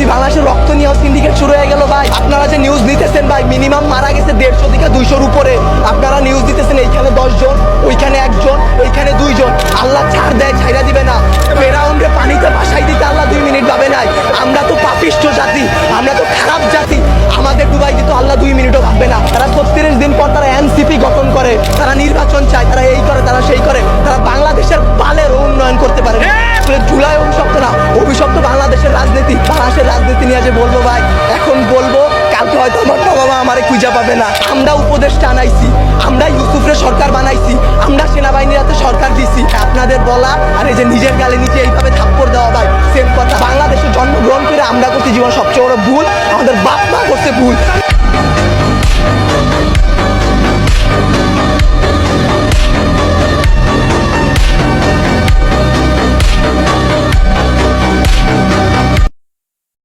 বাংলাদেশের রক্ত নিয়ে সিন্ডিকেট শুরু হয়ে গেল ভাই। আপনারা যে নিউজ নিতেছেন ভাই, মিনিমাম মারা গেছে 150 থেকে 200-র উপরে। আপনারা নিউজ দিতেছেন এইখানে 10 জন, ওইখানে 1 জন, ওইখানে 2 জন। আল্লাহ ছাড় দেয়, ছাইরা দিবে না। ফেরাউনকে পানিতে ভাসাই দিতে আল্লাহ 2 মিনিট পাবে নাই। আমরা তো পাপিষ্ঠ জাতি, আমরা তো খারাপ জাতি, আমাদের ডুবাই দিতে আল্লাহ 2 মিনিটও ভাববে না। তারা 36 দিন পর তারা এনসিপি গঠন করে, তারা নির্বাচন চায়, তারা এই করে, তারা সেই করে। তারা বাংলাদেশের বালের উন্নয়ন করতে পারে না। জুলাই অভিশপ্ত না, অভিশপ্ত বাংলাদেশের রাজনীতি। বাংলাদেশের রাজনীতি নিয়ে যে বলবো ভাই, এখন বলবো, কালকে হয়তো আমার বাবা আমারে খুঁজে পাবে না। আমরা উপদেষ্টা আনাইছি, আমরা ইউসুফরে সরকার বানাইছি, আমরা সেনাবাহিনীর হাতে সরকার দিছি। আপনাদের বলা আর এই যে নিজের গালে নিচে এইভাবে থাপ্পড় দেওয়া ভাই সেম কথা। বাংলাদেশে জন্মগ্রহণ করে আমরা করছি জীবন সবচেয়ে বড় ভুল, আমাদের বাপ মা করছে ভুল।